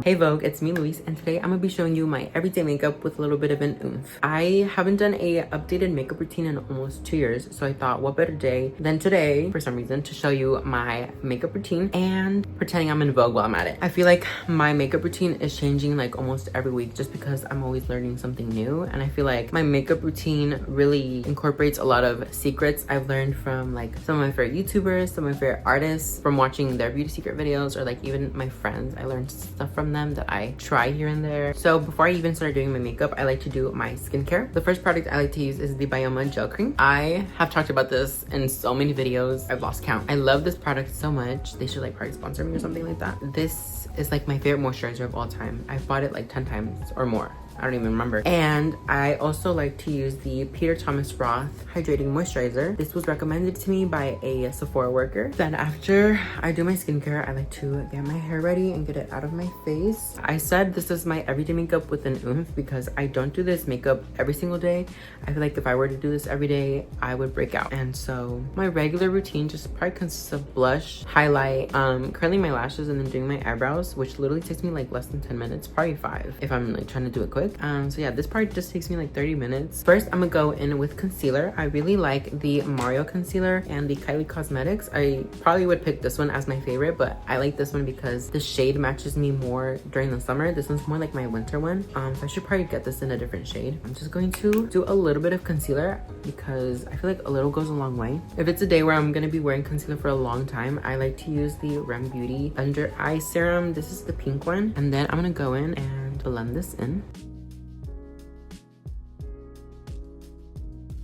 Hey Vogue, it's me Luis, and today I'm gonna be showing you my everyday makeup with a little bit of an oomph. I haven't done a updated makeup routine in almost 2 years, so I thought what better day than today, for some reason, to show you my makeup routine and pretending I'm in Vogue while I'm at it. I feel like my makeup routine is changing like almost every week just because I'm always learning something new, and I feel like my makeup routine really incorporates a lot of secrets I've learned from like some of my favorite YouTubers, some of my favorite artists, from watching their beauty secret videos, or like even my friends. I learned stuff from them that I try here and there. So before I even start doing my makeup, I like to do my skincare. The first product I like to use is the Bioma Gel Cream. I have talked about this in so many videos, I've lost count. I love this product so much. They should like product sponsor me or something like that. This is like my favorite moisturizer of all time. I've bought it like 10 times or more. I don't even remember. And I also like to use the Peter Thomas Roth Hydrating Moisturizer. This was recommended to me by a Sephora worker. Then after I do my skincare, I like to get my hair ready and get it out of my face. I said this is my everyday makeup with an oomph because I don't do this makeup every single day. I feel like if I were to do this every day, I would break out. And so my regular routine just probably consists of blush, highlight, curling my lashes, and then doing my eyebrows, which literally takes me like less than 10 minutes, probably 5 if I'm like trying to do it quick. So yeah, this part just takes me like 30 minutes. First, I'm gonna go in with concealer. I really like the Mario concealer and the Kylie Cosmetics. I probably would pick this one as my favorite, but I like this one because the shade matches me more during the summer. This one's more like my winter one. So I should probably get this in a different shade. I'm just going to do a little bit of concealer because I feel like a little goes a long way. If it's a day where I'm gonna be wearing concealer for a long time, I like to use the Rem Beauty Under Eye Serum. This is the pink one. And then I'm gonna go in and blend this in.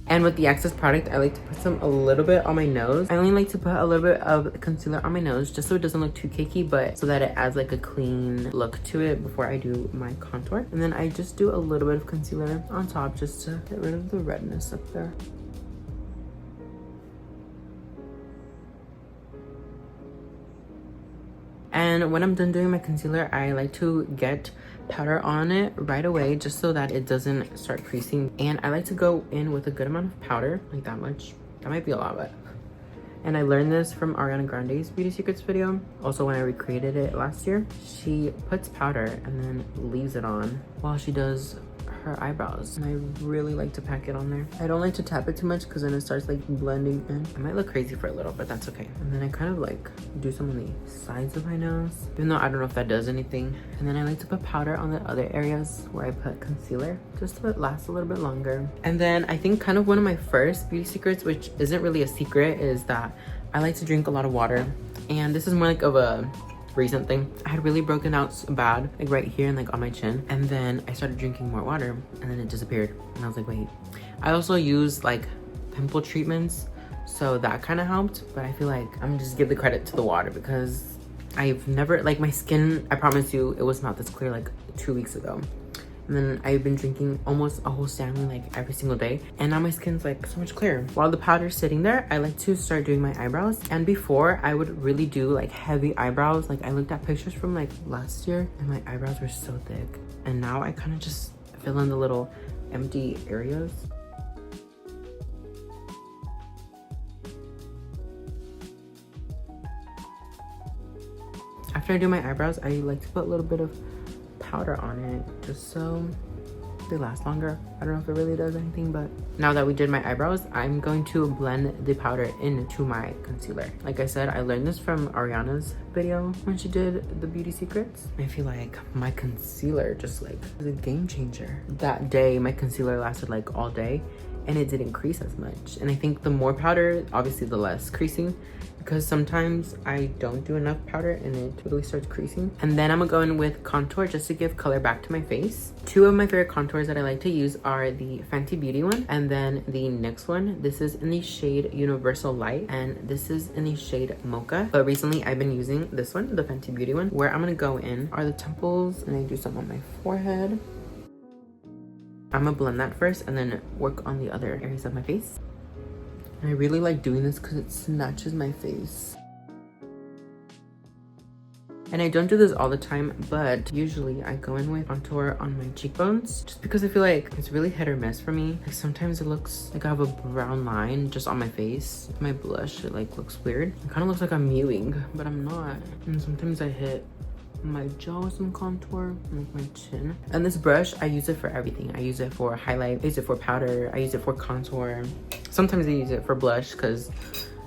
And with the excess product, I like to put some a little bit on my nose. I only like to put a little bit of concealer on my nose just so it doesn't look too cakey, but so that it adds like a clean look to it before I do my contour. And then I just do a little bit of concealer on top just to get rid of the redness up there. And when I'm done doing my concealer, I like to get powder on it right away just so that it doesn't start creasing. And I like to go in with a good amount of powder, like that much. That might be a lot, but. And I learned this from Ariana Grande's Beauty Secrets video. Also, when I recreated it last year, she puts powder and then leaves it on while she does her eyebrows, and I really like to pack it on there. I don't like to tap it too much because then it starts like blending in. I might look crazy for a little, but that's okay. And then I kind of like do some on the sides of my nose, even though I don't know if that does anything. And then I like to put powder on the other areas where I put concealer just so it lasts a little bit longer. And then I think kind of one of my first beauty secrets, which isn't really a secret, is that I like to drink a lot of water. And this is more like of a recent thing. I had really broken out so bad, like right here and like on my chin, and then I started drinking more water and then it disappeared, and I was like, wait. I also use like pimple treatments, so that kind of helped, but I feel like I'm just give the credit to the water because I've never, like, my skin, I promise you, it was not this clear like 2 weeks ago. And then I've been drinking almost a whole Stanley like every single day, and now my skin's like so much clearer. While the powder's sitting there, I like to start doing my eyebrows. And before, I would really do like heavy eyebrows. Like, I looked at pictures from like last year and my eyebrows were so thick, and now I kind of just fill in the little empty areas. After I do my eyebrows, I like to put a little bit of powder on it just so they last longer. I don't know if it really does anything, but now that we did my eyebrows, I'm going to blend the powder into my concealer. Like I said, I learned this from Ariana's video when she did the beauty secrets. I feel like my concealer just like is a game changer. That day my concealer lasted like all day and it didn't crease as much. And I think the more powder, obviously the less creasing, because sometimes I don't do enough powder and it totally starts creasing. And then I'm gonna go in with contour just to give color back to my face. 2 of my favorite contours that I like to use are the Fenty Beauty one and then the NYX one. This is in the shade Universal Light and this is in the shade Mocha. But recently I've been using this one, the Fenty Beauty one. Where I'm gonna go in are the temples, and I do some on my forehead. I'm gonna blend that first and then work on the other areas of my face. And I really like doing this because it snatches my face. And I don't do this all the time, but usually I go in with contour on my cheekbones just because I feel like it's really hit or miss for me. Like, sometimes it looks like I have a brown line just on my face. My blush, it like looks weird. It kind of looks like I'm mewing, but I'm not. And sometimes I hit my jaw with some contour, like my chin. And this brush, I use it for everything. I use it for highlight, I use it for powder, I use it for contour. Sometimes I use it for blush because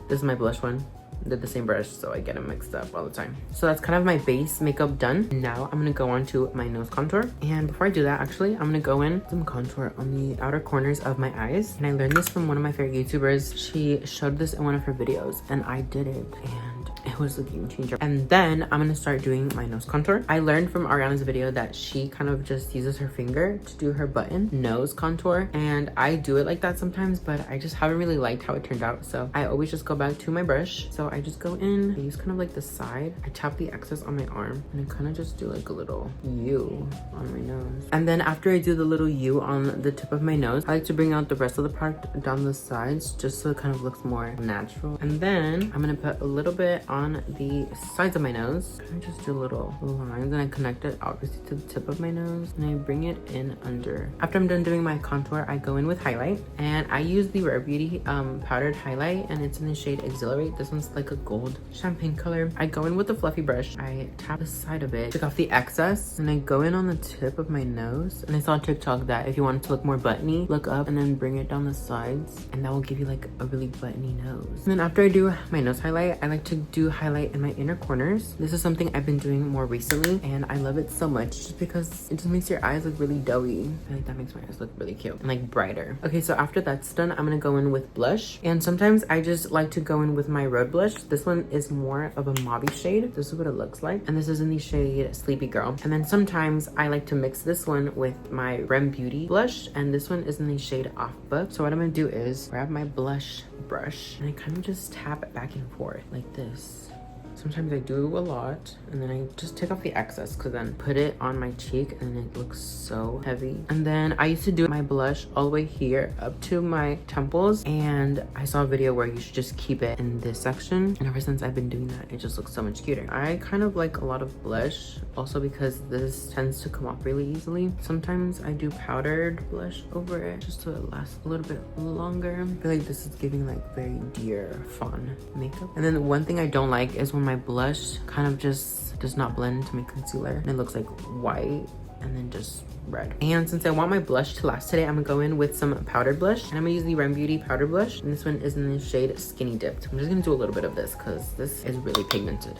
this is my blush one. Did the same brush, so I get them mixed up all the time. So that's kind of my base makeup done. Now I'm gonna go on to my nose contour, and before I do that, actually I'm gonna go in some contour on the outer corners of my eyes. And I learned this from one of my favorite YouTubers. She showed this in one of her videos and I did it, and it was a game changer. And then I'm gonna start doing my nose contour. I learned from Ariana's video that she kind of just uses her finger to do her button nose contour, and I do it like that sometimes, but I just haven't really liked how it turned out, so I always just go back to my brush. So I just go in, I use kind of like the side, I tap the excess on my arm, and I kind of just do like a little U on my nose. And then after I do the little U on the tip of my nose, I like to bring out the rest of the part down the sides just so it kind of looks more natural. And then I'm gonna put a little bit on the sides of my nose. I just do little lines and I connect it obviously to the tip of my nose, and I bring it in under. After I'm done doing my contour, I go in with highlight, and I use the Rare Beauty powdered highlight, and it's in the shade Exhilarate. This one's like a gold champagne color. I go in with a fluffy brush, I tap the side of it, take off the excess, and I go in on the tip of my nose. And I saw on TikTok that if you want it to look more buttony, look up and then bring it down the sides, and that will give you like a really buttony nose. And then after I do my nose highlight, I like to do highlight in my inner corners. This is something I've been doing more recently, and I love it so much just because it just makes your eyes look really doughy. I think that makes my eyes look really cute and like brighter. Okay, so after that's done, I'm gonna go in with blush, and sometimes I just like to go in with my road blush. This one is more of a mauve shade. This is what it looks like, and this is in the shade Sleepy Girl. And then sometimes I like to mix this one with my Rem Beauty blush, and this one is in the shade Off Book. So what I'm gonna do is grab my blush brush and I kind of just tap it back and forth like this. Sometimes I do a lot, and then I just take off the excess because then put it on my cheek and it looks so heavy. And then I used to do my blush all the way here up to my temples, and I saw a video where you should just keep it in this section, and ever since I've been doing that, it just looks so much cuter. I kind of like a lot of blush also because this tends to come off really easily. Sometimes I do powdered blush over it just so it lasts a little bit longer. I feel like this is giving like very dear fawn makeup. And then the one thing I don't like is when my blush kind of just does not blend into my concealer and it looks like white and then just red. And since I want my blush to last today, I'm gonna go in with some powdered blush, and I'm gonna use the Rem Beauty powder blush, and this one is in the shade Skinny Dipped. I'm just gonna do a little bit of this because this is really pigmented.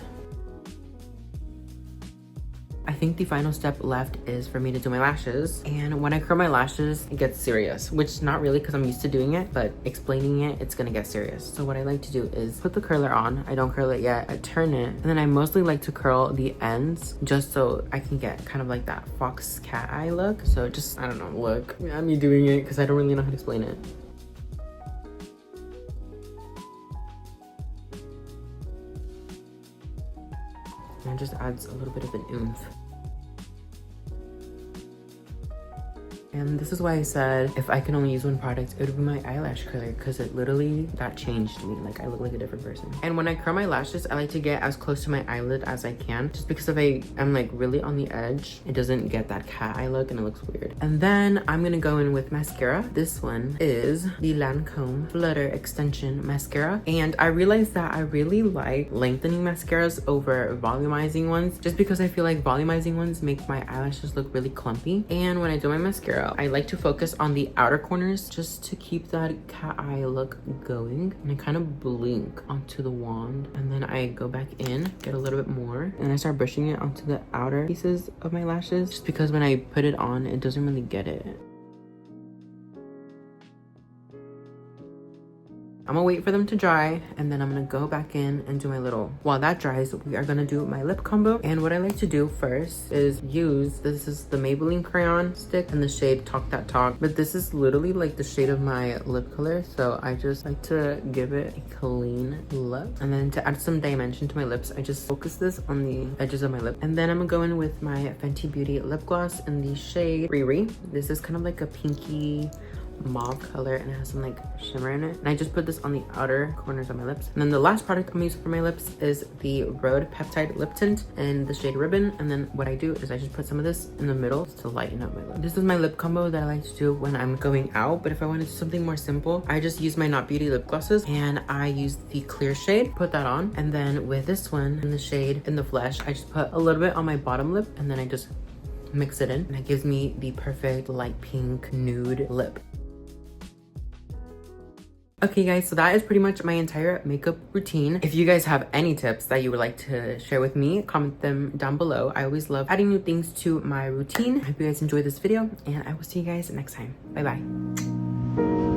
I think the final step left is for me to do my lashes, and when I curl my lashes it gets serious, which not really because I'm used to doing it, but explaining it, it's gonna get serious. So what I like to do is put the curler on. I don't curl it yet, I turn it, and then I mostly like to curl the ends just so I can get kind of like that fox cat eye look. So just, I don't know, look at me doing it because I don't really know how to explain it. And it just adds a little bit of an oomph. And this is why I said if I can only use one product, it would be my eyelash curler, because it literally, that changed me. Like, I look like a different person. And when I curl my lashes, I like to get as close to my eyelid as I can, just because if I'm like really on the edge, it doesn't get that cat eye look and it looks weird. And then I'm gonna go in with mascara. This one is the Lancome Flutter Extension Mascara. And I realized that I really like lengthening mascaras over volumizing ones, just because I feel like volumizing ones make my eyelashes look really clumpy. And when I do my mascara, I like to focus on the outer corners just to keep that cat eye look going. And I kind of blink onto the wand, and then I go back in, get a little bit more, and I start brushing it onto the outer pieces of my lashes, just because when I put it on, it doesn't really get it. I'm gonna wait for them to dry, and then I'm gonna go back in and do my little, while that dries, we are gonna do my lip combo. And what I like to do first is use, this is the Maybelline crayon stick in the shade Talk That Talk, but this is literally like the shade of my lip color, so I just like to give it a clean lip. And then to add some dimension to my lips, I just focus this on the edges of my lip. And then I'm gonna go in with my Fenty Beauty lip gloss in the shade Riri. This is kind of like a pinky mauve color and it has some like shimmer in it. And I just put this on the outer corners of my lips. And then the last product I'm using for my lips is the Rhode Peptide Lip Tint in the shade Ribbon. And then what I do is I just put some of this in the middle to lighten up my lip. This is my lip combo that I like to do when I'm going out. But if I wanted something more simple, I just use my Not Beauty lip glosses and I use the clear shade, put that on. And then with this one in the shade In the Flesh, I just put a little bit on my bottom lip and then I just mix it in and it gives me the perfect light pink nude lip. Okay guys, so that is pretty much my entire makeup routine. If you guys have any tips that you would like to share with me, comment them down below. I always love adding new things to my routine. I hope you guys enjoyed this video and I will see you guys next time. Bye bye.